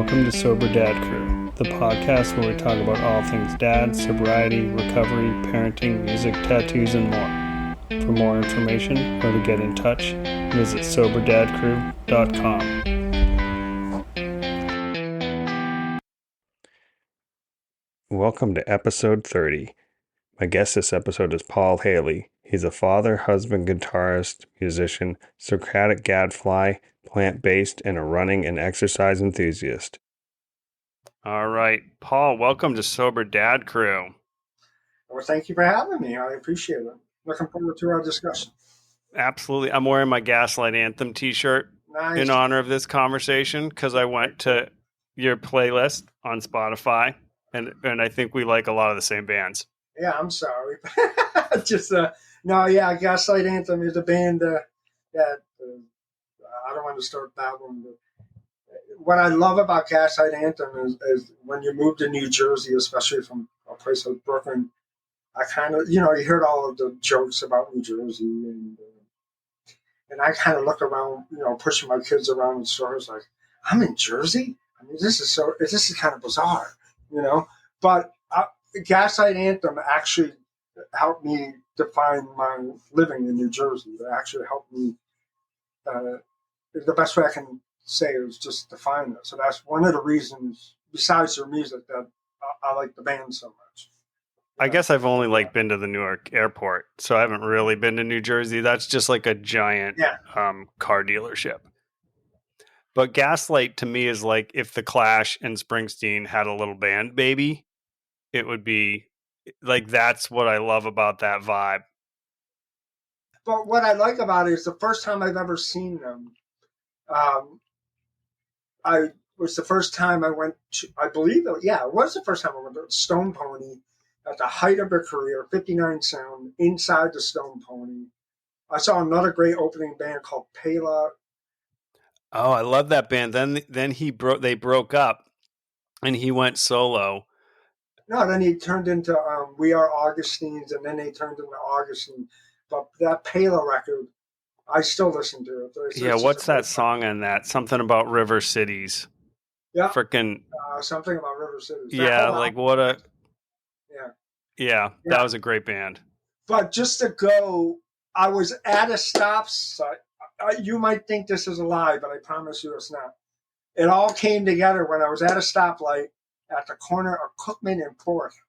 Welcome to Sober Dad Crew, the podcast where we talk about all things dad, sobriety, recovery, parenting, music, tattoos, and more. For more information or to get in touch, visit soberdadcrew.com. Welcome to episode 30. My guest this episode is Paul Haley. He's a father, husband, guitarist, musician, Socratic gadfly, plant-based, and a running and exercise enthusiast. All right, Paul, welcome to Sober Dad Crew. Well, thank you for having me. I appreciate it. Looking forward to our discussion. Absolutely. I'm wearing my Gaslight Anthem t-shirt in honor of this conversation because I went to your playlist on Spotify, and I think we like a lot of the same bands. Yeah, I'm sorry. Gaslight Anthem is a band that I don't want to start babbling. But what I love about Gaslight Anthem is when you move to New Jersey, especially from a place like Brooklyn, I kind of, you heard all of the jokes about New Jersey, and I kind of look around, pushing my kids around in stores like, I'm in Jersey? I mean, this is kind of bizarre, But Gaslight Anthem actually helped me define my living in New Jersey. It actually helped me. The best way I can say it is just define it. So that's one of the reasons, besides their music, that I like the band so much. I guess I've only been to the Newark airport, so I haven't really been to New Jersey. That's just like a giant car dealership. But Gaslight to me is like if the Clash and Springsteen had a little band baby, it would be like, that's what I love about that vibe. But what I like about it is the first time I've ever seen them. It was the first time I went to, I believe it was the first time I went to Stone Pony at the height of their career, 59 Sound, inside the Stone Pony. I saw another great opening band called Pela. Oh, I love that band. Then they broke up and he went solo. No, then he turned into We Are Augustines, and then they turned into Augustine. But that Pela record, I still listen to it. What's that song on that? Something about river cities. Yeah. Freaking. Something about river cities. That was a great band. But just to go, I was at a stop sign. You might think this is a lie, but I promise you it's not. It all came together when I was at a stoplight at the corner of Cookman and 4th.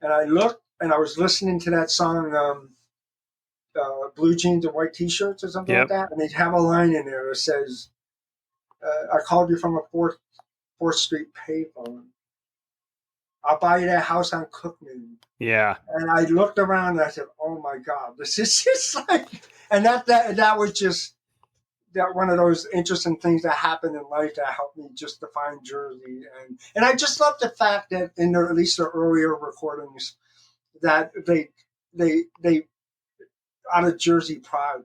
And I looked, and I was listening to that song, Blue Jeans and White T-shirts or something like that. And they have a line in there that says, I called you from a 4th Street payphone. I'll buy you that house on Cookman. Yeah. And I looked around and I said, oh my God, this is just like, and that was just that one of those interesting things that happened in life that helped me just define Jersey. And I just love the fact that in at least the earlier recordings that they out of Jersey pride,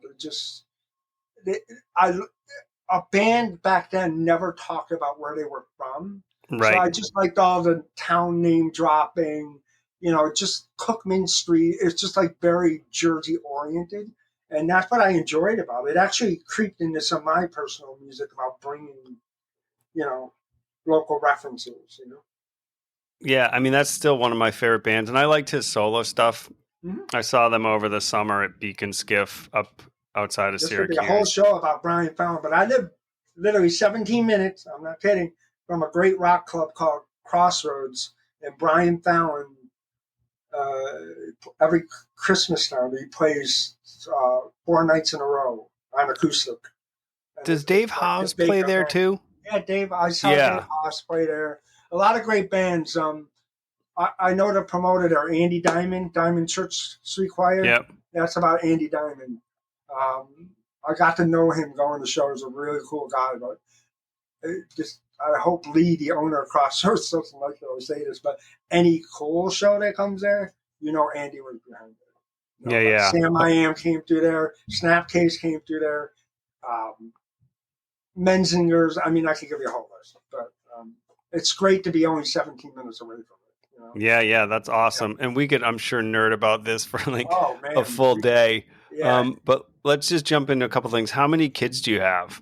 a band back then never talked about where they were from. Right. So I just liked all the town name dropping, just Cookman Street. It's just like very Jersey oriented. And that's what I enjoyed about it. It actually creeped into some of my personal music about bringing, local references, Yeah, I mean, that's still one of my favorite bands. And I liked his solo stuff. Mm-hmm. I saw them over the summer at Beacon Skiff up outside of Syracuse. There's a whole show about Brian Fallon, but I live literally 17 minutes, I'm not kidding, from a great rock club called Crossroads. And Brian Fallon, every Christmas time, he plays 4 nights in a row on acoustic. Does Dave Haas play there too? Yeah, I saw Dave Haas play there. A lot of great bands. I know the promoter there, Andy Diamond Church Street Choir. Yep. That's about Andy Diamond. I got to know him going to shows. A really cool guy, but I hope Lee, the owner of Crossroads, doesn't like to say this, but any cool show that comes there, Andy was behind it. Sam I Am came through there. Snapcase came through there. Menzingers. I mean, I could give you a whole list, but it's great to be only 17 minutes away from it. Yeah, that's awesome. And we could, I'm sure, nerd about this for a full day. Yeah. But let's just jump into a couple things. How many kids do you have?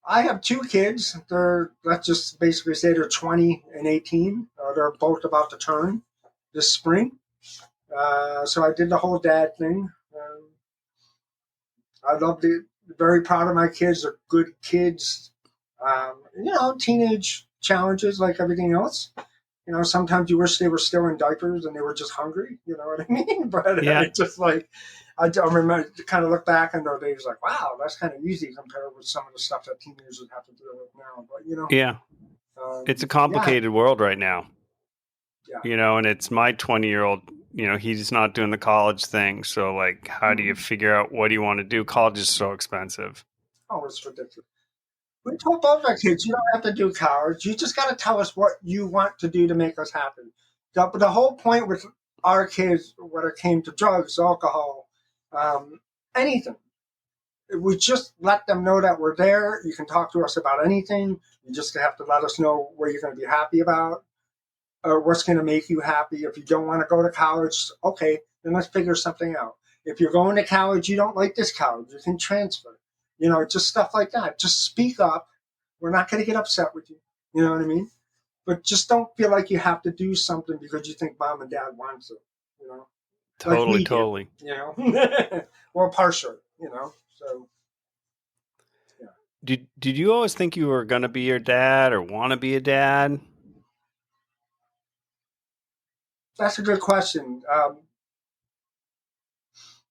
I have two kids. Let's just basically say they're 20 and 18. They're both about to turn this spring. So I did the whole dad thing. I loved it. Very proud of my kids. They're good kids. Teenage challenges like everything else. Sometimes you wish they were still in diapers and they were just hungry. You know what I mean? But Yeah. it's just like, I remember to kind of look back on those days like, wow, that's kind of easy compared with some of the stuff that teenagers have to deal with now. But, Yeah. It's a complicated world right now. Yeah. And it's my 20-year-old, he's not doing the college thing. So, like, how do you figure out what do you want to do? College is so expensive. Oh, it's ridiculous. We told both our kids, you don't have to do college. You just got to tell us what you want to do to make us happy. The whole point with our kids, when it came to drugs, alcohol, anything, we just let them know that we're there. You can talk to us about anything. You just have to let us know what you're going to be happy about or what's going to make you happy. If you don't want to go to college, okay, then let's figure something out. If you're going to college, you don't like this college, you can transfer. Just stuff like that. Just speak up. We're not going to get upset with you. You know what I mean? But just don't feel like you have to do something because you think mom and dad wants it. You know, like we Totally. Or partial. So yeah. Did you always think you were going to be your dad or want to be a dad? That's a good question.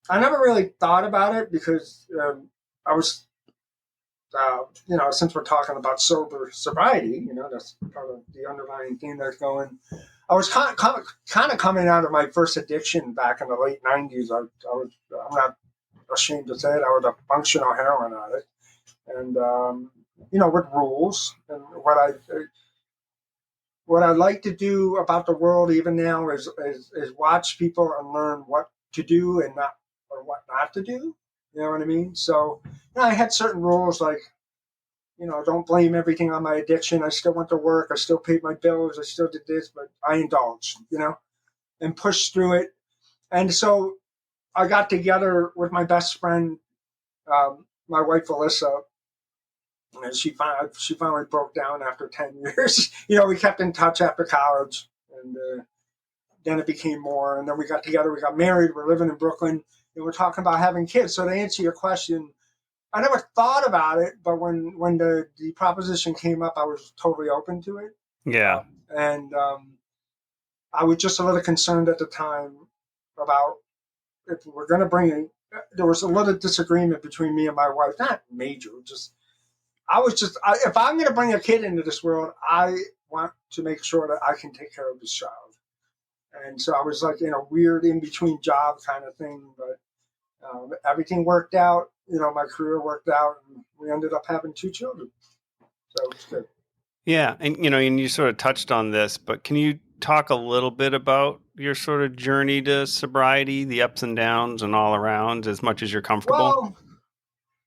I never really thought about it because I was, since we're talking about sobriety, that's part of the underlying theme that's going. I was kind of coming out of my first addiction back in the late '90s. I'm not ashamed to say it. I was a functional heroin addict, and with rules. And what I like to do about the world even now is watch people and learn what to do and not or what not to do. You know what I mean? So I had certain rules like don't blame everything on my addiction. I still went to work. I still paid my bills. I still did this, but I indulged. And pushed through it. And so I got together with my best friend, my wife Alyssa, and she finally broke down after 10 years. We kept in touch after college, and then it became more. And then we got together. We got married. We're living in Brooklyn, and we're talking about having kids. So to answer your question, I never thought about it, but when the proposition came up, I was totally open to it. Yeah. And I was just a little concerned at the time about if we're going to bring in. There was a little disagreement between me and my wife, not major, just if I'm going to bring a kid into this world, I want to make sure that I can take care of this child. And so I was like in a weird in between job kind of thing, but everything worked out. My career worked out, and we ended up having two children. So it's good. Yeah, and and you sort of touched on this, but can you talk a little bit about your sort of journey to sobriety, the ups and downs, and all around, as much as you're comfortable? Well,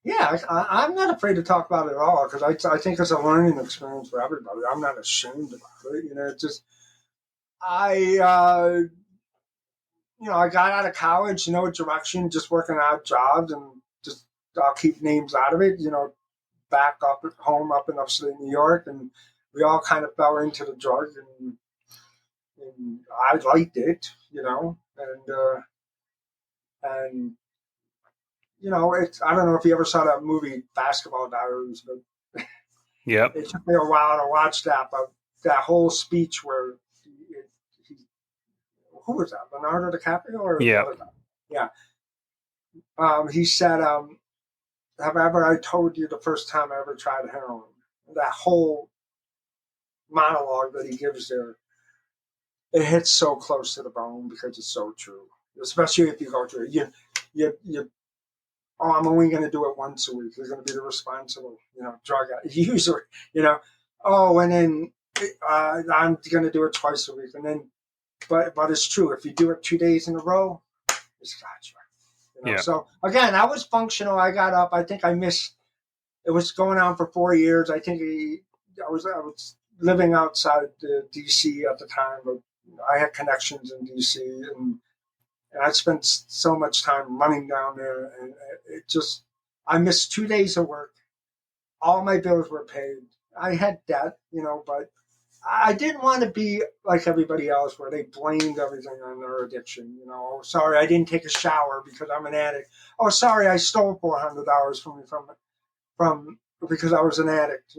yeah, I'm not afraid to talk about it at all because I think it's a learning experience for everybody. I'm not ashamed about it. It's just I I got out of college, no direction, just working odd jobs, and just I'll keep names out of it. Back up at home up in upstate New York, and we all kind of fell into the drug, and I liked it, and it's I don't know if you ever saw that movie Basketball Diaries, but Yep. it took me a while to watch that, but that whole speech where he who was that, Leonardo DiCaprio or Yeah. Yeah. He said, "Have I told you the first time I ever tried heroin?" That whole monologue that he gives there, it hits so close to the bone because it's so true. Especially if you go through it, you. Oh, I'm only going to do it once a week. You're going to be the responsible, drug user. Oh, and then I'm going to do it twice a week, and then, but it's true. If you do it 2 days in a row, it's got you. Yeah. So again, I was functional. I got up. I think I missed. It was going on for 4 years. I think I was living outside D.C. at the time, but I had connections in D.C. and I spent so much time running down there, and I missed 2 days of work. All my bills were paid. I had debt, but I didn't want to be like everybody else where they blamed everything on their addiction. Oh, sorry, I didn't take a shower because I'm an addict. Oh, sorry, I stole $400 from because I was an addict.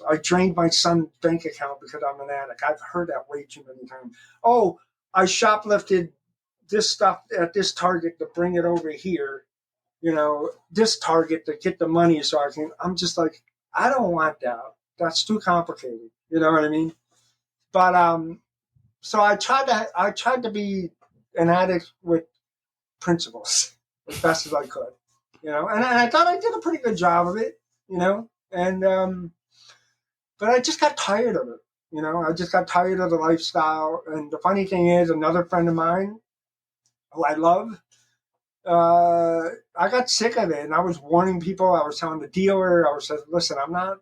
I drained my son's bank account because I'm an addict. I've heard that way too many times. Oh, I shoplifted this stuff at this Target to bring it over here. This Target to get the money so I can. I'm just like, I don't want that. That's too complicated. You know what I mean? But so I tried to be an addict with principles as best as I could, and I thought I did a pretty good job of it, and but I just got tired of it, I just got tired of the lifestyle. And the funny thing is, another friend of mine who I love, I got sick of it, and I was warning people. I was telling the dealer, I was saying, listen, I'm not.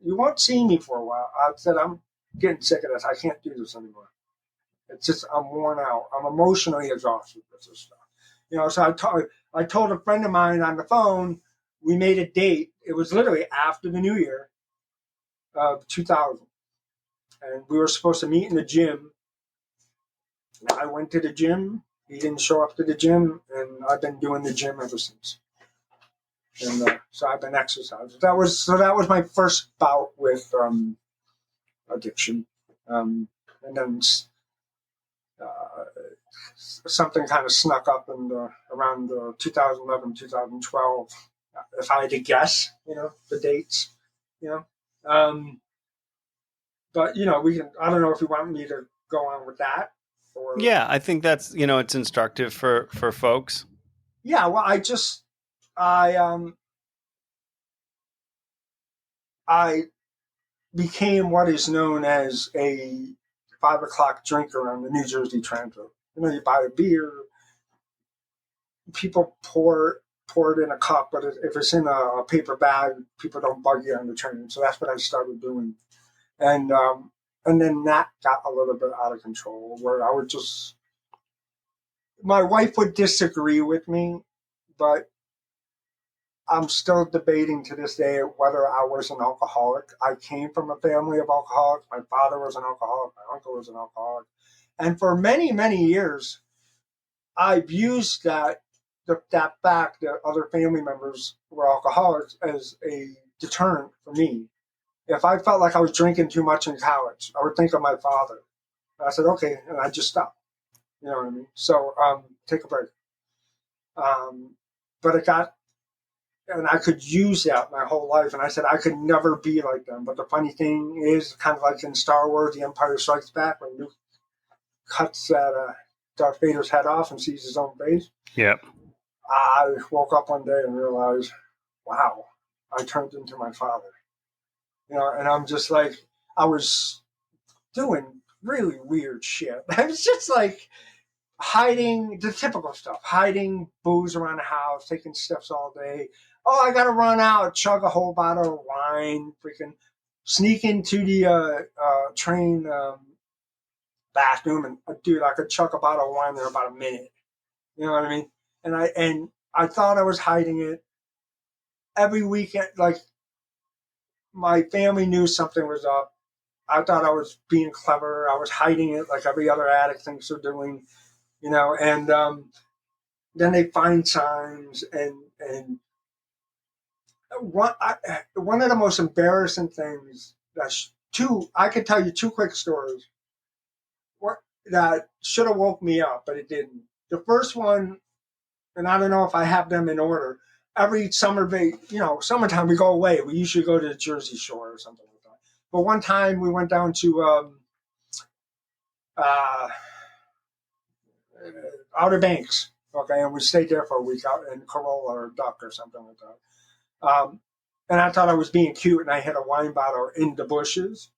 You won't see me for a while. I said, I'm getting sick of this. I can't do this anymore. It's just I'm worn out. I'm emotionally exhausted with this stuff. So I told a friend of mine on the phone. We made a date. It was literally after the New Year of 2000, and we were supposed to meet in the gym. I went to the gym. He didn't show up to the gym, and I've been doing the gym ever since. And so I've been exercising. That was my first bout with addiction, and then uh, something kind of snuck up in around 2011, 2012. If I had to guess, the dates, you know. Um, but we can. I don't know if you want me to go on with that, or Yeah, I think that's it's instructive for folks. yeah. Well, I became what is known as a 5 o'clock drinker on the New Jersey Transit. You buy a beer, people pour it in a cup, but if it's in a paper bag, people don't bug you on the train. So that's what I started doing, and then that got a little bit out of control, where I would just. My wife would disagree with me, but I'm still debating to this day whether I was an alcoholic. I came from a family of alcoholics. My father was an alcoholic. My uncle was an alcoholic. And for many, many years, I've used that fact that other family members were alcoholics as a deterrent for me. If I felt like I was drinking too much in college, I would think of my father. I said, okay, and I just stopped. You know what I mean? So take a break. But and I could use that my whole life. And I said, I could never be like them. But the funny thing is, kind of like in Star Wars, The Empire Strikes Back, when Luke cuts Darth Vader's head off and sees his own face. Yep. I woke up one day and realized, wow, I turned into my father. And I'm just like, I was doing really weird shit. I was just like hiding the typical stuff, hiding booze around the house, taking steps all day. Oh, I got to run out, chug a whole bottle of wine, freaking sneak into the train bathroom. And dude, I could chug a bottle of wine in about a minute. You know what I mean? And I thought I was hiding it. Every weekend, like, my family knew something was up. I thought I was being clever. I was hiding it like every other addict thinks they're doing, and then they find signs. And one of the most embarrassing things, I could tell you two quick stories that should have woke me up, but it didn't. The first one, and I don't know if I have them in order. Every summertime we go away. We usually go to the Jersey Shore or something like that. But one time we went down to uh, Outer Banks, okay, and we stayed there for a week out in Corolla or Duck or something like that. And I thought I was being cute, and I had a wine bottle in the bushes.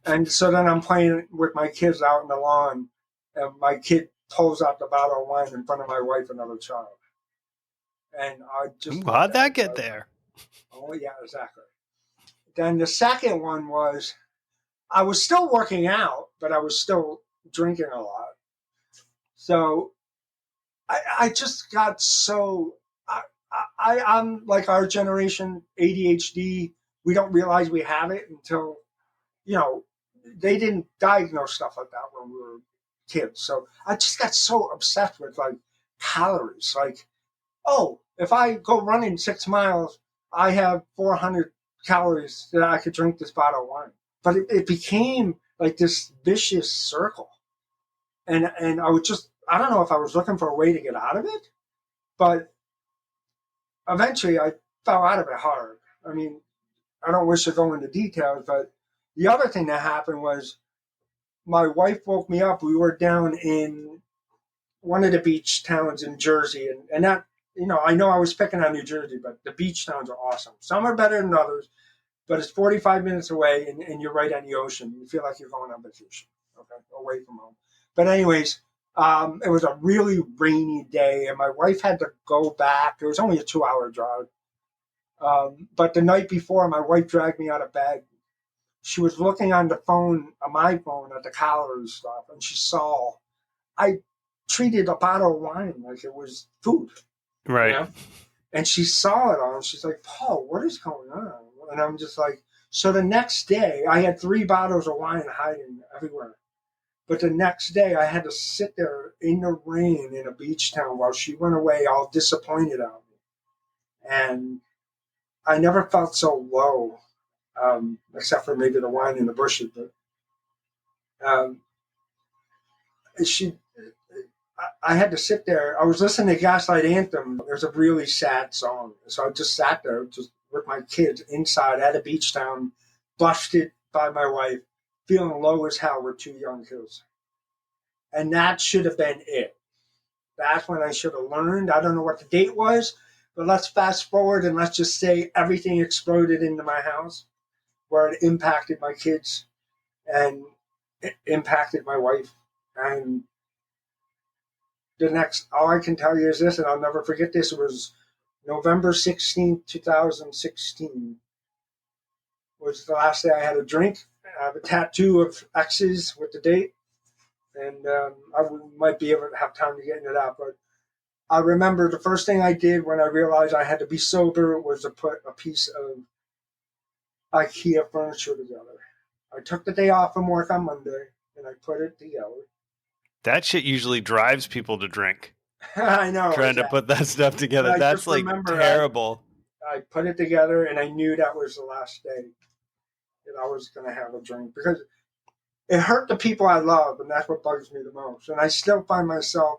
And so then I'm playing with my kids out in the lawn, and my kid pulls out the bottle of wine in front of my wife and another child. And I just how'd that get there? Oh yeah, exactly. Then the second one was I was still working out, but I was still drinking a lot. So I just got so I'm like our generation ADHD. we don't realize we have it until, they didn't diagnose stuff like that when we were kids. So I just got so obsessed with like calories. Like, oh, if I go running 6 miles, I have 400 calories that I could drink this bottle of wine. But it became like this vicious circle. And I don't know if I was looking for a way to get out of it, but eventually I fell out of it hard. I mean, I don't wish to go into details, but the other thing that happened was my wife woke me up. We were down in one of the beach towns in Jersey, and that, I know I was picking on New Jersey, but the beach towns are awesome. Some are better than others, but it's 45 minutes away, and you're right on the ocean. You feel like you're going on vacation, okay, away from home. But anyways, it was a really rainy day, and my wife had to go back. It was only a 2-hour drive. But the night before, my wife dragged me out of bed. She was looking on the phone, on my phone, at the calories stuff, and she saw I treated a bottle of wine like it was food. Right. And she saw it all, and she's like, Paul, what is going on? And I'm just like, so the next day, I had 3 bottles of wine hiding everywhere. But the next day, I had to sit there in the rain in a beach town while she went away all disappointed at me. And I never felt so low, except for maybe the wine in the bushes. But I had to sit there. I was listening to Gaslight Anthem. There's a really sad song. So I just sat there just with my kids inside at a beach town, busted by my wife, feeling low as hell with 2 young kids. And that should have been it. That's when I should have learned. I don't know what the date was, but let's fast forward and let's just say everything exploded into my house, where it impacted my kids and it impacted my wife. And all I can tell you is this, and I'll never forget this, it was November 16th, 2016 was the last day I had a drink. I have a tattoo of X's with the date, and I might be able to have time to get into that, but I remember the first thing I did when I realized I had to be sober was to put a piece of IKEA furniture together. I took the day off from work on Monday, and I put it together. That shit usually drives people to drink. I know. Trying to put that stuff together. That's like terrible. I put it together, and I knew that was the last day that I was going to have a drink, because it hurt the people I love, and that's what bugs me the most. And I still find myself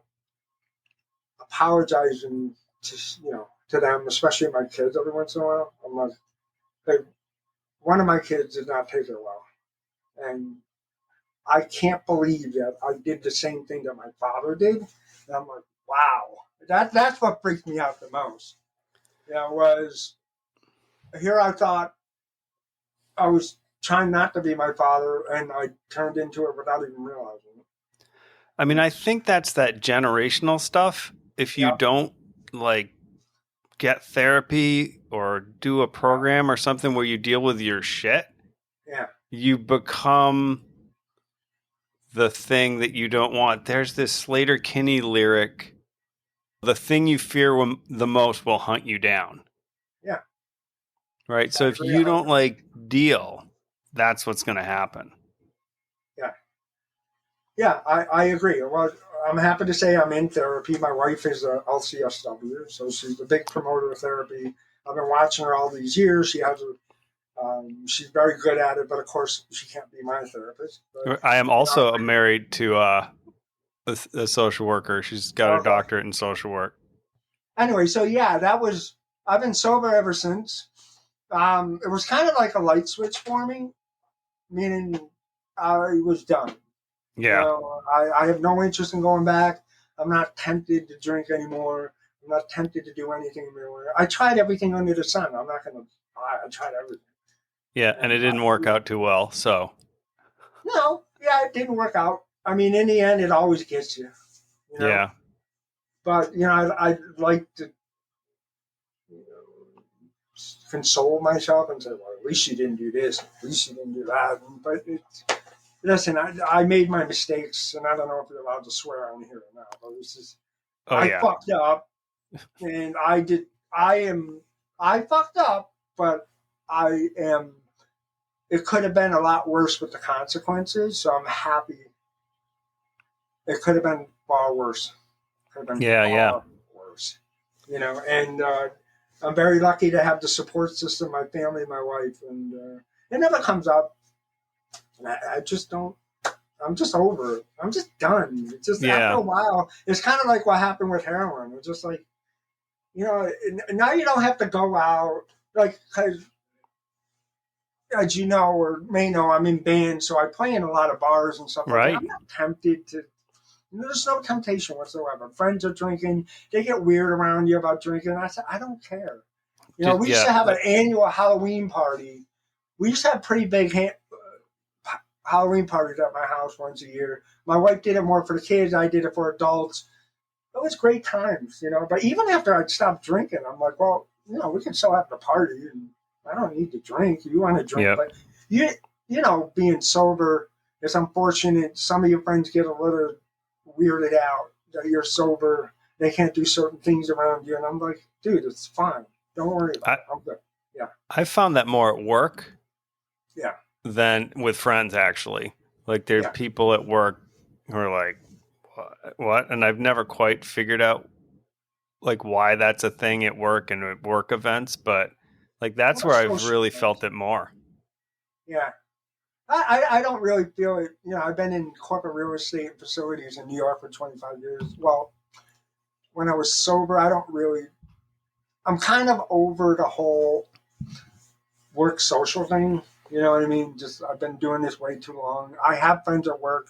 apologizing to them, especially my kids every once in a while. I'm like, hey, one of my kids did not take it well. And I can't believe that I did the same thing that my father did. And I'm like, wow. That's what freaked me out the most. Was here I thought I was trying not to be my father, and I turned into it without even realizing it. I mean, I think that's that generational stuff. If you don't like get therapy or do a program or something where you deal with your shit, you become the thing that you don't want. There's this Slater Kinney lyric, the thing you fear the most will hunt you down. Yeah. Right? So if you don't deal, that's what's going to happen. Yeah. Yeah, I agree. Well, I'm happy to say I'm in therapy. My wife is a LCSW, so she's a big promoter of therapy. I've been watching her all these years. She has she's very good at it, but of course she can't be my therapist. But, I am also married to a social worker. She's got a doctorate in social work. Anyway, so I've been sober ever since. It was kind of like a light switch for me, meaning I was done. Yeah. I have no interest in going back. I'm not tempted to drink anymore. I'm not tempted to do anything anymore. I tried everything under the sun. I'm not going to lie. I tried everything. Yeah, and it didn't work out too well, so. No, it didn't work out. I mean, in the end, it always gets you. Yeah. But, I like to console myself and say, well, at least you didn't do this. At least you didn't do that. But listen, I made my mistakes, and I don't know if you're allowed to swear on here or not. But this is, I fucked up, and I fucked up, but I am. It could have been a lot worse with the consequences, so I'm happy. It could have been far worse. Could have been Yeah. far worse. And I'm very lucky to have the support system, my family, my wife, and it never comes up. I just don't. I'm just over it. I'm just done. It's just after a while, it's kind of like what happened with heroin. It's just like, now you don't have to go out. Like, 'cause, as you know or may know, I'm in bands, so I play in a lot of bars and stuff like that. I'm not tempted to. There's no temptation whatsoever. Friends are drinking. They get weird around you about drinking. I said, I don't care. We used to have an annual Halloween party. We used to have pretty big Halloween parties at my house once a year. My wife did it more for the kids. I did it for adults. It was great times, But even after I'd stopped drinking, I'm like, well, we can still have the party, and I don't need to drink. You want to drink, but being sober, it's unfortunate. Some of your friends get a little weirded out that you're sober. They can't do certain things around you, and I'm like, dude, it's fine. Don't worry about it. I'm good. Yeah. I found that more at work. Yeah. Than with friends, actually. Like, there are people at work who are like, what? And I've never quite figured out like why that's a thing at work and at work events, but like that's where I've really felt it more. Yeah. I don't really feel it. I've been in corporate real estate facilities in New York for 25 years. Well, when I was sober, I'm kind of over the whole work social thing. You know what I mean? Just I've been doing this way too long. I have friends at work.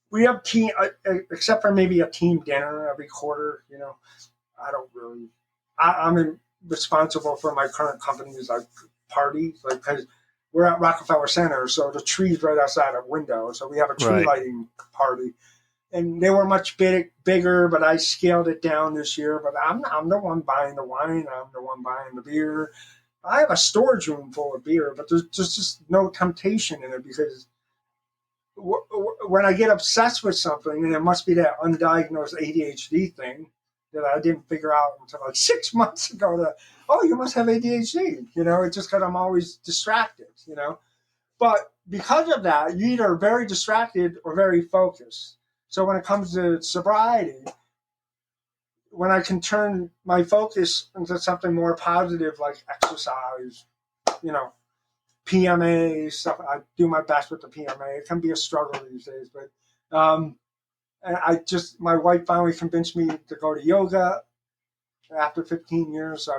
We have team, except for maybe a team dinner every quarter. I don't really. I'm responsible for my current company's like parties, like because we're at Rockefeller Center, so the tree's right outside our window. So we have a tree lighting party, and they were much bigger, but I scaled it down this year. But I'm the one buying the wine. I'm the one buying the beer. I have a storage room full of beer, but there's just no temptation in it because when I get obsessed with something, and it must be that undiagnosed ADHD thing that I didn't figure out until like 6 months ago that, oh, you must have ADHD. It's just because I'm always distracted, But because of that, you either are very distracted or very focused. So when it comes to sobriety, when I can turn my focus into something more positive like exercise, PMA stuff. I do my best with the PMA. It can be a struggle these days, but and my wife finally convinced me to go to yoga after 15 years.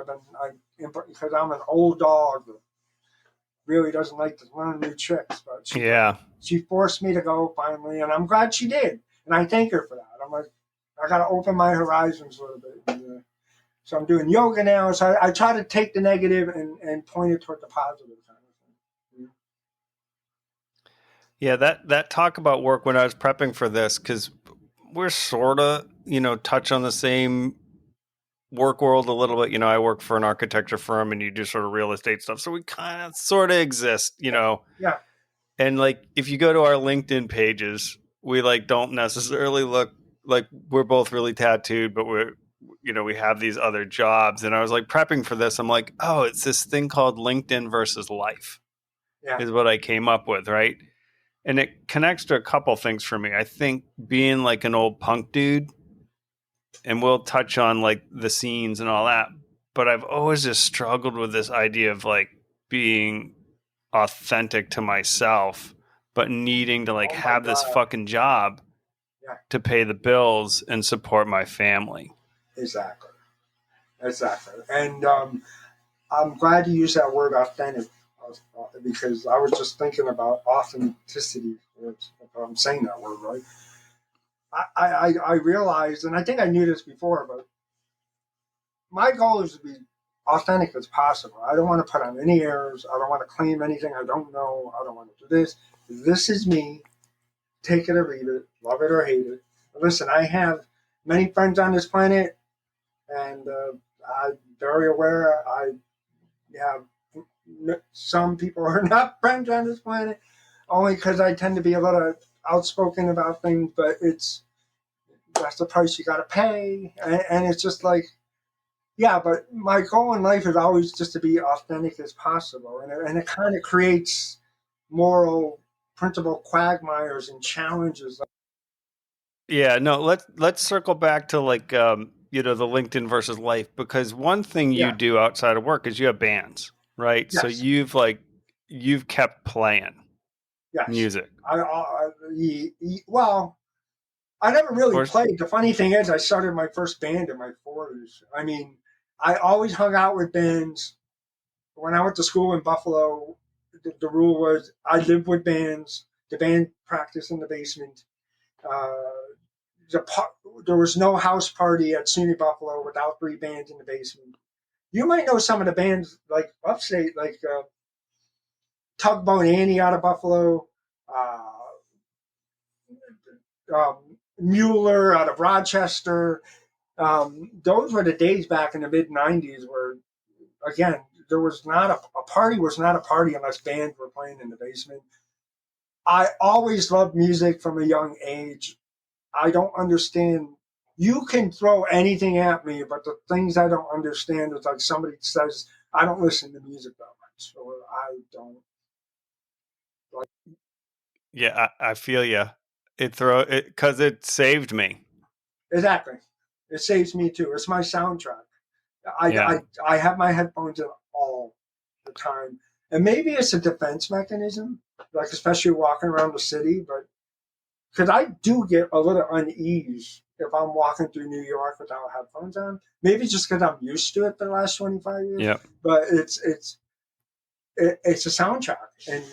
Because I'm an old dog that really doesn't like to learn new tricks, but she forced me to go finally, and I'm glad she did, and I thank her for that. I'm like, I got to open my horizons a little bit. And, so I'm doing yoga now. So I try to take the negative and point it toward the positive. Yeah, that talk about work when I was prepping for this, because we're sort of, touch on the same work world a little bit. I work for an architecture firm and you do sort of real estate stuff. So we kind of sort of exist, Yeah. And like, if you go to our LinkedIn pages, we like don't necessarily look like we're both really tattooed, but we have these other jobs. And I was like prepping for this. I'm like, oh, it's this thing called LinkedIn versus life is what I came up with. Right. And it connects to a couple things for me. I think being like an old punk dude, and we'll touch on like the scenes and all that, but I've always just struggled with this idea of like being authentic to myself, but needing to like have this fucking job to pay the bills and support my family. Exactly. And I'm glad you used that word authentic. Because I was just thinking about authenticity. If I'm saying that word right, I realized, and I think I knew this before, but my goal is to be authentic as possible. I don't want to put on any airs. I don't want to claim anything I don't know. I don't want to do this. This is me. Take it or leave it. Love it or hate it. But listen, I have many friends on this planet, and I'm very aware I have some people are not friends on this planet, only because I tend to be a little outspoken about things, but that's the price you got to pay. And it's just like, Yeah, but my goal in life is always just to be authentic as possible, and it kind of creates moral principle quagmires and challenges. Yeah, no, let's circle back to like the LinkedIn versus life, because one thing you Yeah, do outside of work is you have bands, right? So yes, you've kept playing yes. music. Well, I never really Or played. The funny thing is, I started my first band in my 40s. I mean, I always hung out with bands. When I went to school in Buffalo, the rule was I lived with bands. The band practiced in the basement. Uh, the, there was no house party at SUNY Buffalo without three bands in the basement. You might know some of the bands like upstate, like Tugboat Annie out of Buffalo, uh, Mueller out of Rochester. Those were the days back in the mid '90s where, again, there was not a party was not a party unless bands were playing in the basement. I always loved music from a young age. I don't understand. You can throw anything at me, but the things I don't understand is like somebody says, I don't listen to music that much, or I don't like. yeah, I feel you. It because it saved me. Exactly. It saves me too. It's my soundtrack. I, Yeah, I, I have my headphones in all the time. And maybe it's a defense mechanism, like especially walking around the city, but because I do get a little unease if I'm walking through New York without headphones on. Maybe just because I'm used to it for the last 25 years, yeah, but it's a soundtrack and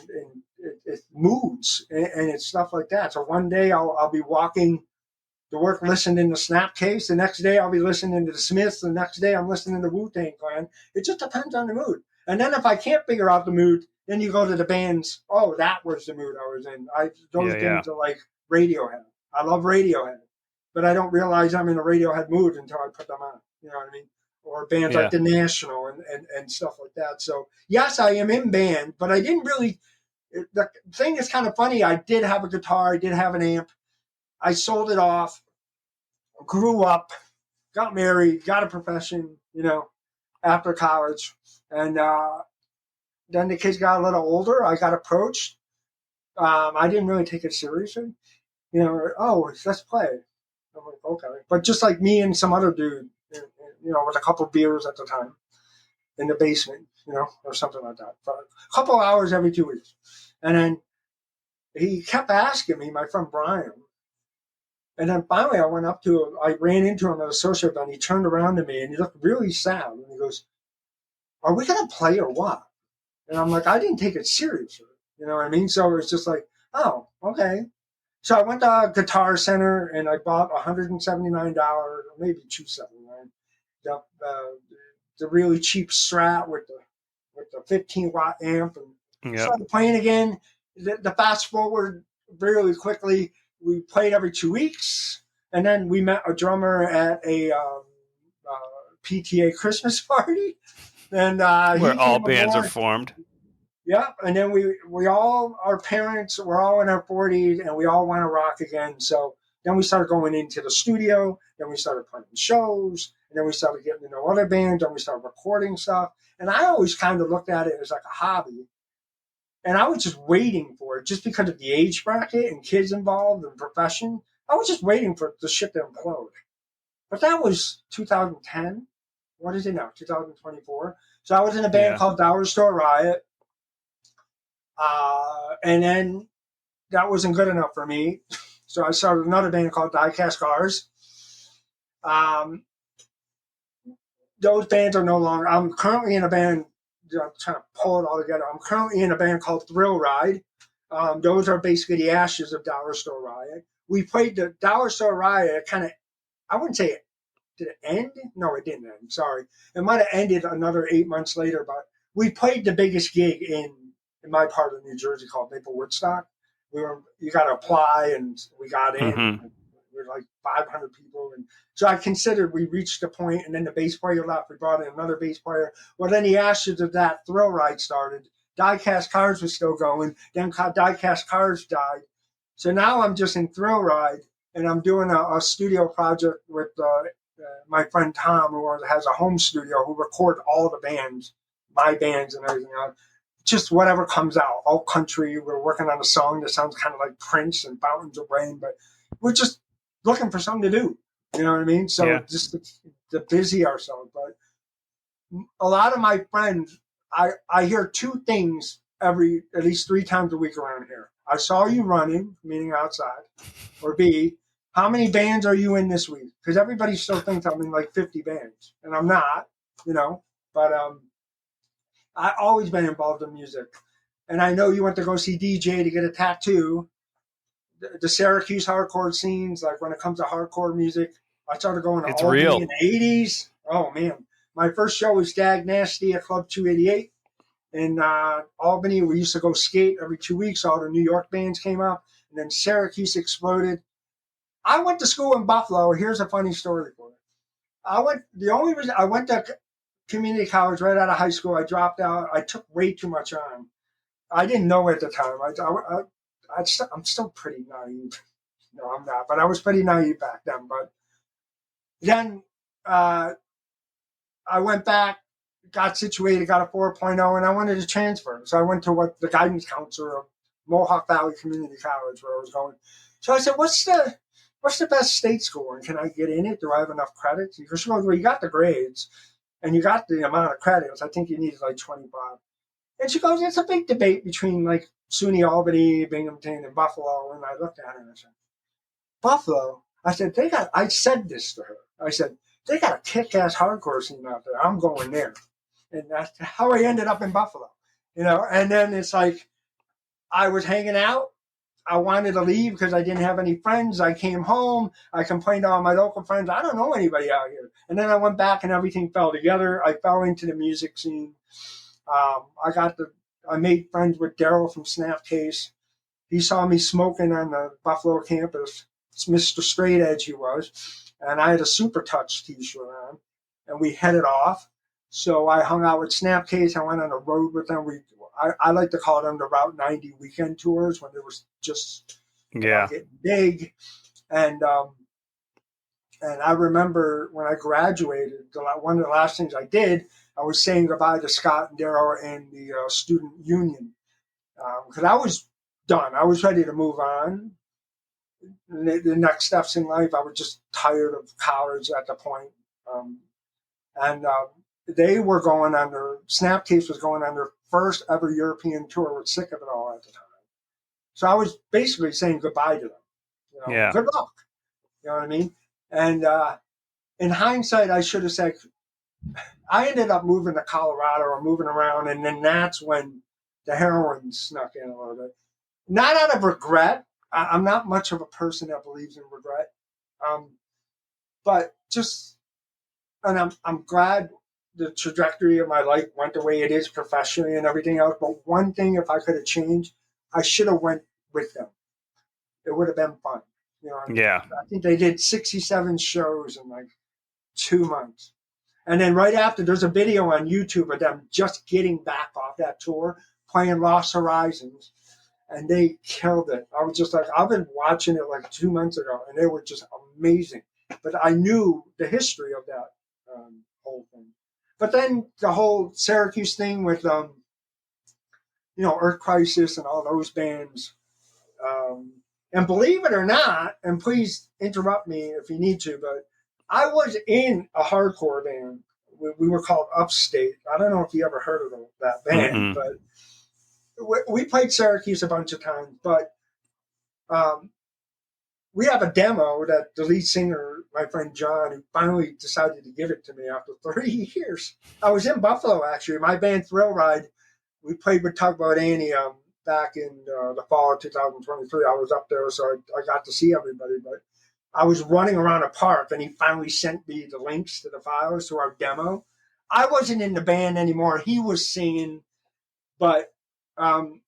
it moods and it's stuff like that. So one day I'll be walking to work listening to Snapcase. The next day I'll be listening to the Smiths. The next day I'm listening to Wu-Tang Clan. It just depends on the mood. And then if I can't figure out the mood, then you go to the bands. Oh, that was the mood I was in. Those yeah. bands are like Radiohead. I love Radiohead, but I don't realize I'm in a Radiohead mood until I put them on. You know what I mean? Or bands like Yeah. The National and stuff like that. So yes, I am in band, but I didn't really. The thing is kind of funny. I did have a guitar. I did have an amp. I sold it off, grew up, got married, got a profession, after college. And then the kids got a little older. I got approached. I didn't really take it seriously. Oh, let's play. I'm like, okay. But just like me and some other dude, with a couple beers at the time in the basement, or something like that. For a couple hours every 2 weeks. And then he kept asking me, my friend Brian. And then finally I went up to him. I ran into him at a social event. He turned around to me and he looked really sad. And he goes, are we going to play or what? And I'm like, I didn't take it seriously. You know what I mean? So it's just like, oh, okay. So I went to Guitar Center and I bought $179, maybe $279. The, the really cheap Strat with the 15-watt amp and Yep. started playing again. The fast forward really quickly. We played every 2 weeks, and then we met a drummer at a PTA Christmas party, and Where he all came bands are aboard. formed. Yeah, and then we all our parents were all in our 40s, and we all want to rock again. So then we started going into the studio. Then we started playing shows, and then we started getting to know other bands. And we started recording stuff. And I always kind of looked at it as like a hobby, and I was just waiting for it, just because of the age bracket and kids involved and profession. I was just waiting for the shit to implode. But that was 2010. What is it now? 2024. So I was in a band Yeah. called Dollar Store Riot. And then that wasn't good enough for me. So I started another band called Diecast Cars. Um, those bands are no longer. I'm currently in a band. I'm trying to pull it all together. I'm currently in a band called Thrill Ride. Those are basically the ashes of Dollar Store Riot. We played the Dollar Store Riot kind of, I wouldn't say it, did it end? No, it didn't end. Sorry. It might have ended another 8 months later, but we played the biggest gig in my part of New Jersey called Maple Woodstock. You got to apply, and we got in. Mm-hmm. We were like 500 people, and so I considered we reached a point, and then the bass player left. We brought in another bass player. Well, then the ashes of that Thrill Ride started. Diecast Cars was still going. Then Diecast Cars died. So now I'm just in Thrill Ride, and I'm doing a studio project with my friend Tom, who has a home studio, who record all the bands, my bands and everything else. Just whatever comes out, all country. We're working on a song that sounds kind of like Prince and Fountains of Rain, but we're just looking for something to do. You know what I mean? So just to busy ourselves. But a lot of my friends, I hear two things at least 3 times a week around here. I saw you running, meaning outside, or B, how many bands are you in this week? Because everybody still thinks I'm in like 50 bands, and I'm not, but I've always been involved in music. And I know you went to go see DJ to get a tattoo. The Syracuse hardcore scenes, like when it comes to hardcore music, I started going to Albany in the 80s. Oh, man. My first show was Dag Nasty at Club 288 in Albany. We used to go skate every 2 weeks. All the New York bands came up. And then Syracuse exploded. I went to school in Buffalo. Here's a funny story for you. The only reason I went to community college right out of high school, I dropped out. I took way too much on. I didn't know at the time. I'm still pretty naive. No, I'm not, but I was pretty naive back then. But then I went back, got situated, got a 4.0, and I wanted to transfer. So I went to what the guidance counselor of Mohawk Valley Community College, where I was going. So I said, what's the best state school, and can I get in it? Do I have enough credits? Because she goes, well, you got the grades, and you got the amount of credits. I think you needed like 25. And she goes, it's a big debate between like SUNY Albany, Binghamton, and Buffalo. And I looked at her and I said, Buffalo? I said, I said this to her. I said, they got a kick-ass hardcore scene out there. I'm going there. And that's how I ended up in Buffalo, And then it's like, I was hanging out. I wanted to leave because I didn't have any friends. I came home. I complained to all my local friends. I don't know anybody out here. And then I went back and everything fell together. I fell into the music scene. I made friends with Daryl from Snapcase. He saw me smoking on the Buffalo campus. It's Mr. Straight Edge he was. And I had a Super Touch t-shirt on. And we headed off. So I hung out with Snapcase. I went on a road with them. I like to call them the Route 90 weekend tours when it was just getting big. And I remember when I graduated, one of the last things I did, I was saying goodbye to Scott and Darryl and the student union because I was done. I was ready to move on. The next steps in life, I was just tired of college at the point. They were going on Snapcase was going on their first ever European tour. We're sick of it all at the time. So I was basically saying goodbye to them. Good luck. You know what I mean? And in hindsight, I should have said, I ended up moving to Colorado or moving around, and then that's when the heroin snuck in a little bit. Not out of regret. I'm not much of a person that believes in regret. But just, and I'm glad the trajectory of my life went the way it is professionally and everything else. But one thing, if I could have changed, I should have went with them. It would have been fun. I think they did 67 shows in like 2 months. And then right after, there's a video on YouTube of them just getting back off that tour, playing Lost Horizons, and they killed it. I was just like, I've been watching it like 2 months ago, and they were just amazing. But I knew the history of that whole thing. But then the whole Syracuse thing with, Earth Crisis and all those bands. And believe it or not, and please interrupt me if you need to, but I was in a hardcore band. We were called Upstate. I don't know if you ever heard of that band, but we played Syracuse a bunch of times. But we have a demo that the lead singer, my friend John, who finally decided to give it to me after 30 years. I was in Buffalo, actually. My band Thrill Ride, we played with Tugboat Annie back in the fall of 2023. I was up there, so I got to see everybody. But I was running around a park, and he finally sent me the links to the files to our demo. I wasn't in the band anymore. He was singing, but Carl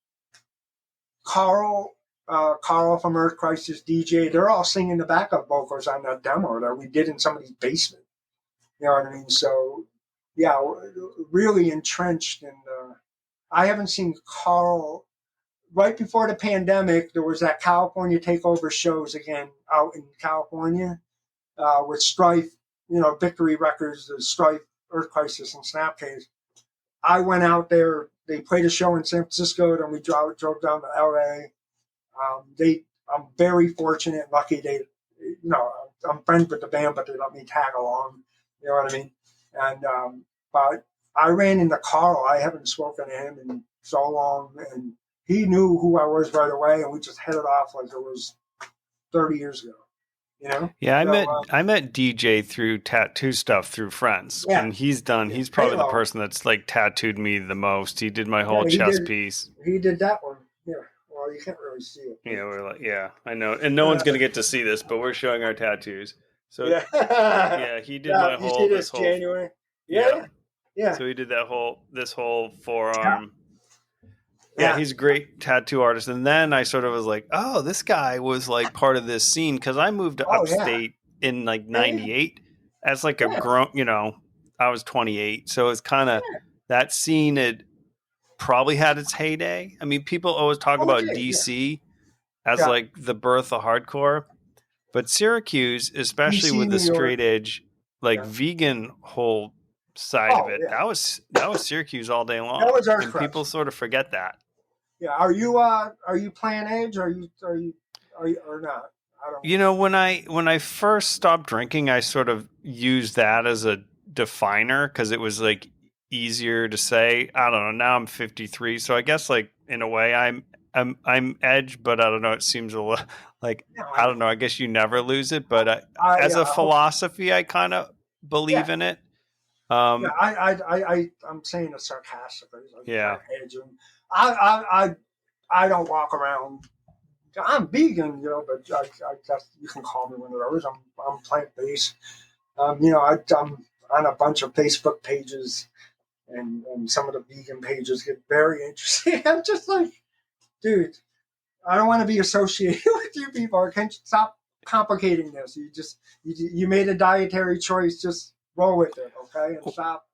from Earth Crisis, DJ, they're all singing the backup vocals on that demo that we did in somebody's basement. You know what I mean? So, yeah, really entrenched in I haven't seen Carl. Right before the pandemic, there was that California Takeover shows again out in California with Strife Victory Records, the Strife, Earth Crisis, and Snapcase. I went out there. They played a show in San Francisco, then we drove down to LA. I'm very fortunate and lucky. I'm friends with the band, but they let me tag along. You know what I mean? And but I ran into Carl. I haven't spoken to him in so long, and he knew who I was right away, and we just hit it off like it was 30 years ago. Yeah, So, I met DJ through tattoo stuff through friends, yeah, and he's probably the person that's like tattooed me the most. He did my whole chest piece. He did that one. Yeah. Well, you can't really see it. Yeah, we're like, yeah, I know, and no one's gonna get to see this, but we're showing our tattoos. So yeah, he did my whole. You see this January. Yeah. So he did this whole forearm. Yeah, he's a great tattoo artist. And then I sort of was like, oh, this guy was like part of this scene because I moved to upstate in like 98 as like a grown, I was 28. So it's kind of that scene had probably had its heyday. I mean, people always talk about DC as like the birth of hardcore, but Syracuse, especially DC, with the straight edge, like vegan whole side of it, that was Syracuse all day long. That was our and people sort of forget that. Yeah, are you playing age? Are you or not? I don't. When I first stopped drinking, I sort of used that as a definer because it was like easier to say. I don't know. Now I'm 53, so I guess like in a way I'm edge, but I don't know. It seems a little like I don't know. I guess you never lose it, but as a philosophy, I kind of believe in it. I'm saying it sarcastically. Edge. I don't walk around. I'm vegan, but I guess you can call me one of those. I'm plant based. I'm on a bunch of Facebook pages, and some of the vegan pages get very interesting. I'm just like, dude, I don't want to be associated with you people. Can't you stop complicating this? You made a dietary choice. Just roll with it, okay, and stop.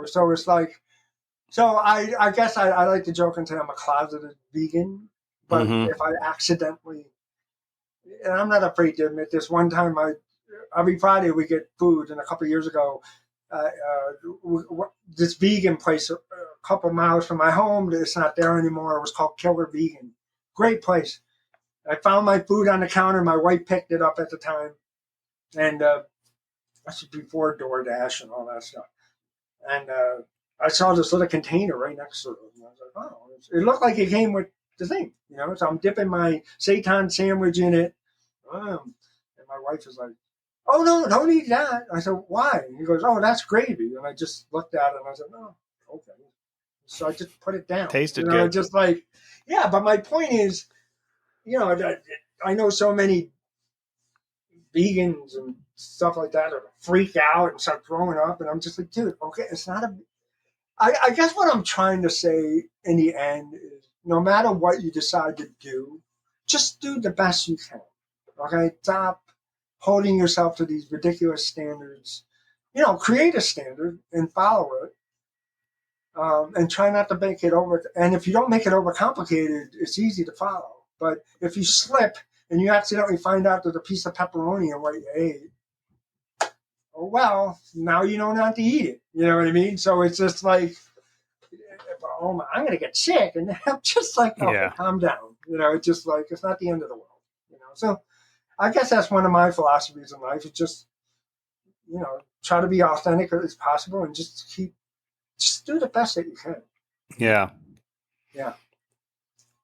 So it's like. So I guess I like to joke and say I'm a closeted vegan, but if I accidentally, and I'm not afraid to admit this, one time every Friday we get food, and a couple of years ago, this vegan place a couple miles from my home, it's not there anymore. It was called Killer Vegan. Great place. I found my food on the counter. My wife picked it up at the time, and this was before DoorDash and all that stuff, and. I saw this little container right next to it. And I was like, oh, it looked like it came with the thing, So I'm dipping my seitan sandwich in it. And my wife is like, oh, no, don't eat that. I said, why? And he goes, oh, that's gravy. And I just looked at it and I said, no, okay. So I just put it down. Tasted good. Just like, yeah, but my point is, I know so many vegans and stuff like that that freak out and start throwing up. And I'm just like, dude, okay, it's not a... I guess what I'm trying to say in the end is no matter what you decide to do, just do the best you can. Okay? Stop holding yourself to these ridiculous standards. Create a standard and follow it. And try not to make it over. And if you don't make it overcomplicated, it's easy to follow. But if you slip and you accidentally find out there's a piece of pepperoni in what you ate, oh, well, now you know not to eat it. You know what I mean? So it's just like, oh, I'm going to get sick. And I'm just like, okay, calm down. It's just like, it's not the end of the world. So I guess that's one of my philosophies in life is just, try to be authentic as possible and just do the best that you can. Yeah. Yeah.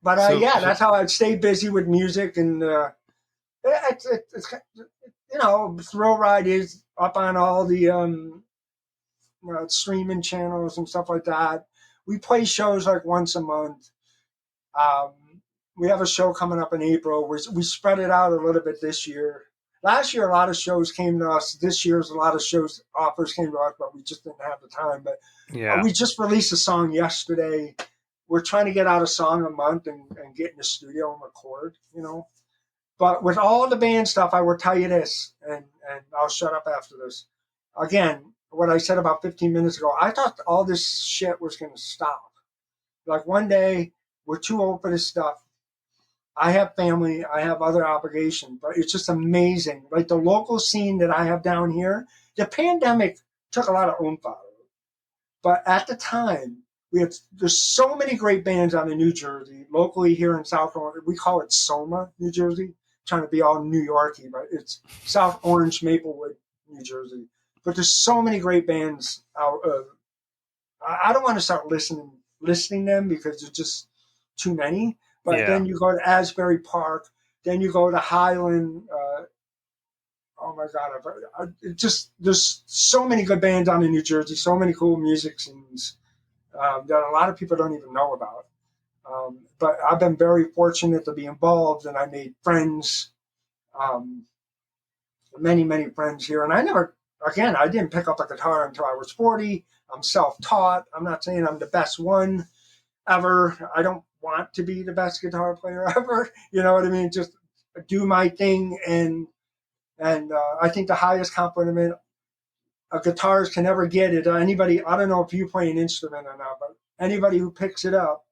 But that's how I'd stay busy with music. And it's Thrill Ride is up on all the streaming channels and stuff like that. We play shows like once a month. We have a show coming up in April. We spread it out a little bit this year. Last year, a lot of shows came to us. This year's a lot of offers came to us, but we just didn't have the time. But we just released a song yesterday. We're trying to get out a song a month and get in the studio and record, But with all the band stuff, I will tell you this, and I'll shut up after this. Again, what I said about 15 minutes ago, I thought all this shit was going to stop. Like one day, we're too old for this stuff. I have family, I have other obligations, but it's just amazing. Like the local scene that I have down here, the pandemic took a lot of oomph out of it. But at the time, there's so many great bands out in New Jersey, locally here in South Orange. We call it Soma, New Jersey. Trying to be all New Yorky, but it's South Orange, Maplewood, New Jersey. But there's so many great bands out. I don't want to start listing them because there's just too many. But Yeah. then you go to Asbury Park, then you go to Highland. Oh my God! Just there's so many good bands down in New Jersey, so many cool music scenes that a lot of people don't even know about. But I've been very fortunate to be involved, and I made friends, um, many friends here. And I didn't pick up a guitar until I was 40. I'm self-taught. I'm not saying I'm the best one ever. I don't want to be the best guitar player ever. You know what I mean? Just do my thing, and I think the highest compliment a guitarist can ever get is anybody. I don't know if you play an instrument or not, but anybody who picks it up,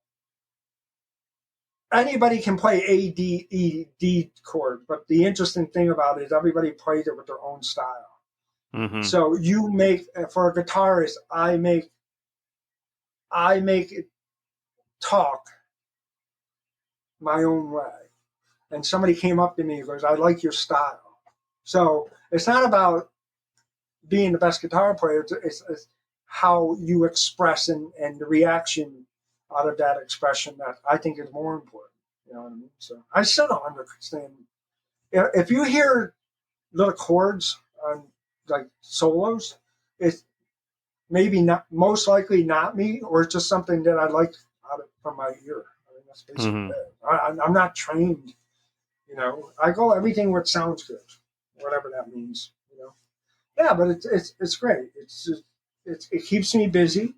anybody can play A, D, E, D chord. But the interesting thing about it is everybody plays it with their own style. Mm-hmm. So you make for a guitarist, I make it talk my own way. And somebody came up to me and goes, "I like your style." So it's not about being the best guitar player. It's how you express and the reaction out of that expression that I think is more important. You know what I mean? So I still don't understand. If you hear little chords on like solos, it's maybe not, most likely not me, or it's just something that I like from my ear. I mean, that's basically Mm-hmm. it. I'm not trained. I go everything what sounds good, whatever that means. Yeah, but it's great. It keeps me busy,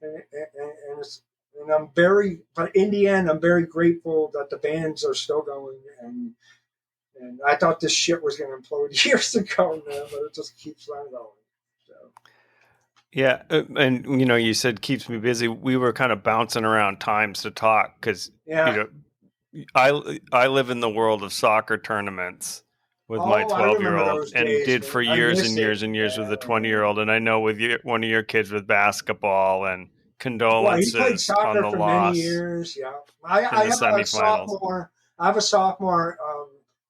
and it's and I'm very. But in the end, I'm very grateful that the bands are still going. And I thought this shit was going to implode years ago, man, but it just keeps on going. So Yeah, and you said keeps me busy. We were kind of bouncing around times to talk because yeah. I live in the world of soccer tournaments with my Oh, I remember 12-year-old those and days, did man. for I years miss and it. years and years with the Yeah. 20-year-old, and I know with one of your kids with basketball and Well, he played condolences on soccer the for many loss years. Yeah, in I the have a semifinals. sophomore. I have a sophomore.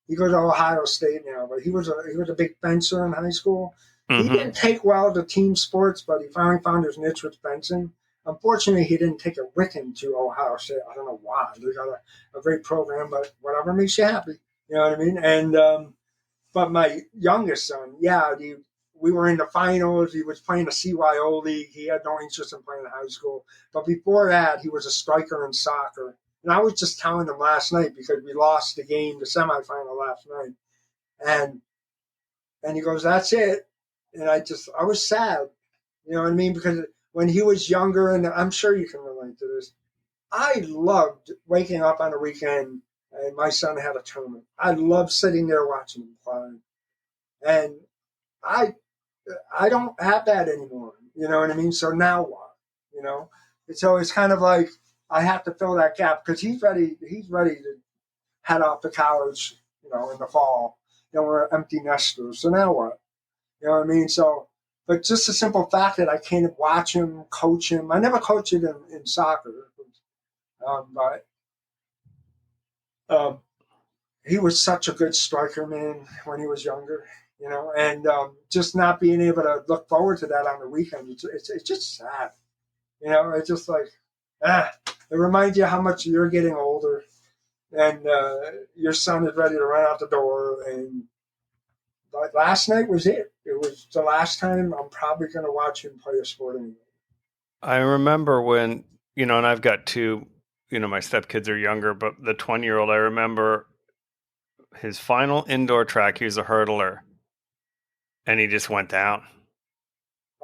He goes to Ohio State now, but he was a big fencer in high school. He Mm-hmm. didn't take well to team sports, but he finally found his niche with fencing. Unfortunately, he didn't take a wicking to Ohio State. I don't know why. They got a great program, but whatever makes you happy. You know what I mean? And but my youngest son, yeah, we were in the finals. He was playing the CYO league. He had no interest in playing in high school. But before that, he was a striker in soccer. And I was just telling him last night because we lost the game, the semifinal last night. And and he goes, "That's it." And I was sad. You know what I mean? Because when he was younger, and I'm sure you can relate to this, I loved waking up on a weekend and my son had a tournament. I loved sitting there watching him play. And I I don't have that anymore. You know what I mean? So now what? You know? And so it's kind of like I have to fill that gap because he's ready to head off to college, in the fall. We're empty nesters. So now what? You know what I mean? So but just the simple fact that I can't watch him, coach him. I never coached him in soccer. But um, he was such a good striker, man, when he was younger, and just not being able to look forward to that on the weekend, it's just sad, it's just like, it reminds you how much you're getting older and your son is ready to run out the door. And but last night was it. It was the last time I'm probably going to watch him play a sport anyway. I remember when, and I've got two, my stepkids are younger, but the 20-year-old, I remember his final indoor track, he was a hurdler, and he just went down.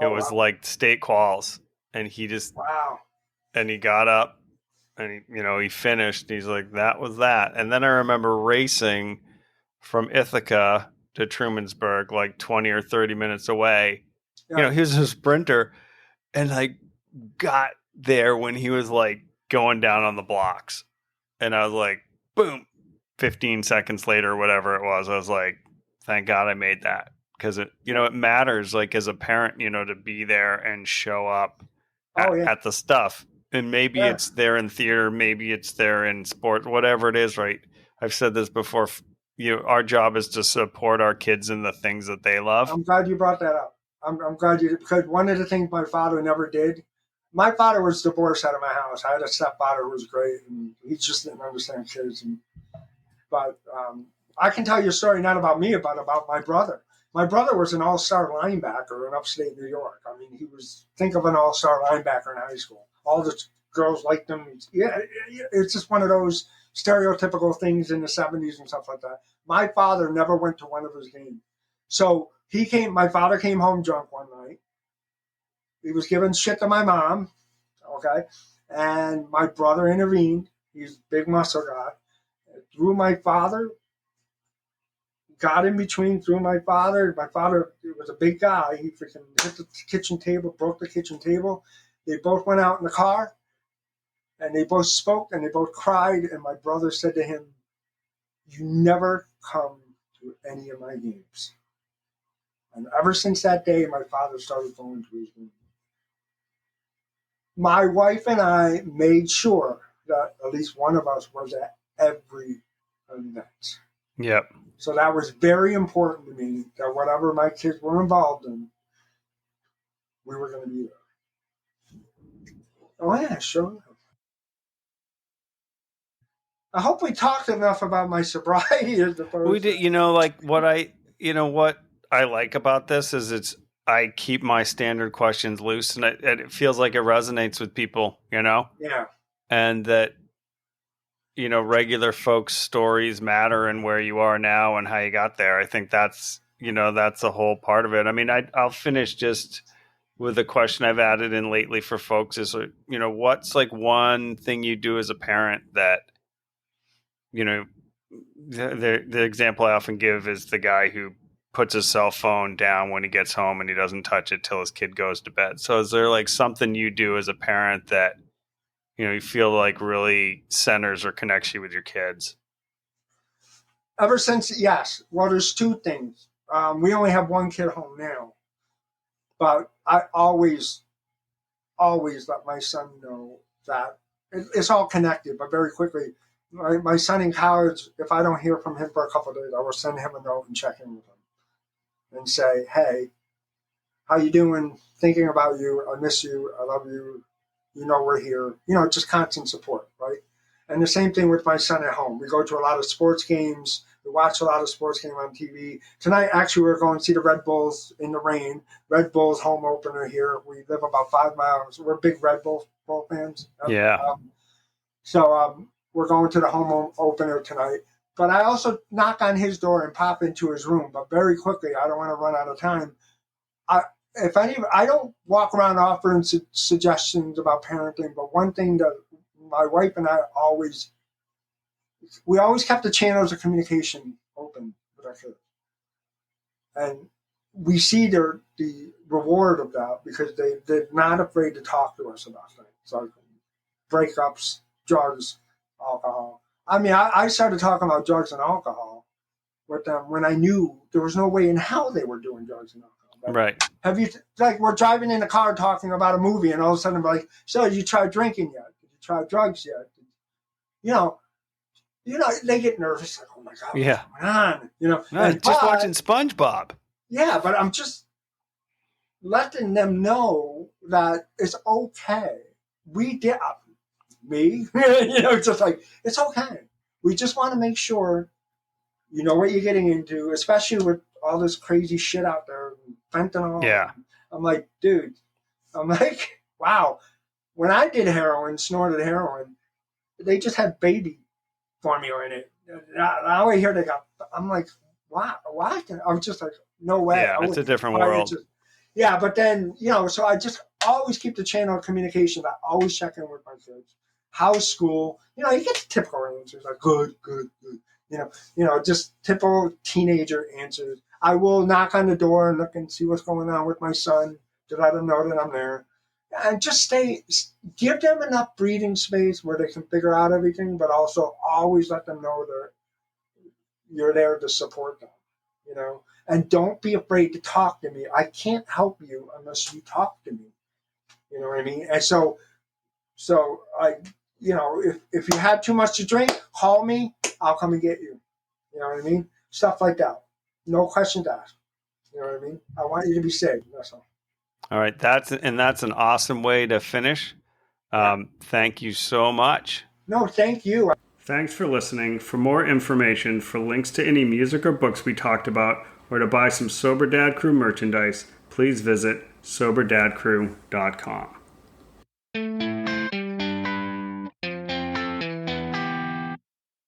It Oh, was wow. like state quals, and Wow. he got up, and he finished. He's like, that was that. And then I remember racing from Ithaca to Trumansburg, like 20 or 30 minutes away. Yeah. He was a sprinter, and I got there when he was like going down on the blocks, and I was like, boom. 15 seconds later, whatever it was, I was like, thank God I made that. Because it, it matters, like as a parent, to be there and show up at the stuff. And maybe it's there in theater, maybe it's there in sport, whatever it is, right? I've said this before. Our job is to support our kids in the things that they love. I'm glad you brought that up. I'm glad you did, because one of the things my father never did. My father was divorced out of my house. I had a stepfather who was great, and he just didn't understand kids. But I can tell you a story not about me, but about my brother. My brother was an all-star linebacker in upstate New York. I mean, think of an all-star linebacker in high school. All the girls liked him. Yeah, it's just one of those stereotypical things in the 70s and stuff like that. My father never went to one of his games. So my father came home drunk one night. He was giving shit to my mom, okay? And my brother intervened. He's a big muscle guy. Threw my father, got in between, threw my father. My father was a big guy. He freaking hit the kitchen table, broke the kitchen table. They both went out in the car, and they both spoke, and they both cried. And my brother said to him, "You never come to any of my games." And ever since that day, my father started going to his games. My wife and I made sure that at least one of us was at every event. Yep. So that was very important to me, that whatever my kids were involved in, we were going to be there. Oh, yeah, sure. I hope we talked enough about my sobriety as opposed we did, what I like about this is I keep my standard questions loose, and it feels like it resonates with people, Yeah. And that, regular folks' stories matter and where you are now and how you got there. I think that's a whole part of it. I mean, I'll finish just with a question I've added in lately for folks is, what's like one thing you do as a parent that, the example I often give is the guy who puts his cell phone down when he gets home and he doesn't touch it till his kid goes to bed. So is there like something you do as a parent that, you feel like really centers or connects you with your kids? Ever since, yes. Well, there's two things. We only have one kid home now, but I always let my son know that it's all connected, but very quickly. My son in college, if I don't hear from him for a couple of days, I will send him a note and check in with him and say, "Hey, how you doing? Thinking about you. I miss you. I love you. We're here." Just constant support, right? And the same thing with my son at home. We go to a lot of sports games. We watch a lot of sports games on TV. Tonight, actually, we're going to see the Red Bulls in the rain. Red Bulls home opener here. We live about 5 miles. We're big Red Bull fans. Yeah. So we're going to the home opener tonight. But I also knock on his door and pop into his room. But very quickly, I don't want to run out of time. I don't walk around offering suggestions about parenting, but one thing that my wife and I always kept the channels of communication open with our kids. And we see the reward of that because they're not afraid to talk to us about things like breakups, drugs, alcohol. I mean, I started talking about drugs and alcohol with them when I knew there was no way in hell they were doing drugs and alcohol. Right. Have you, we're driving in the car talking about a movie, and all of a sudden, we're like, "So, did you try drinking yet? Did you try drugs yet?" They get nervous. Like, "Oh my God, what's going on?" Just watching SpongeBob. Yeah, but I'm just letting them know that it's okay. We did, me, just like, it's okay. We just want to make sure you know what you're getting into, especially with all this crazy shit out there, fentanyl. Yeah. I'm like, dude, wow. When I did heroin, snorted heroin, they just had baby formula in it. Now I hear they got, I'm like, wow, what? I was just like, no way. Yeah, it's a different world. But then, so I just always keep the channel of communication. I always check in with my kids. How's school? You get the typical answers like good. Just typical teenager answers. I will knock on the door and look and see what's going on with my son to let them know that I'm there. And just give them enough breathing space where they can figure out everything, but also always let them know you're there to support them, you know. And don't be afraid to talk to me. I can't help you unless you talk to me. You know what I mean? And so I, you know, if you had too much to drink, call me. I'll come and get you. You know what I mean? Stuff like that. No questions asked. You know what I mean? I want you to be safe. That's all. All right. That's an awesome way to finish. Thank you so much. No, thank you. Thanks for listening. For more information, for links to any music or books we talked about, or to buy some Sober Dad Crew merchandise, please visit SoberDadCrew.com.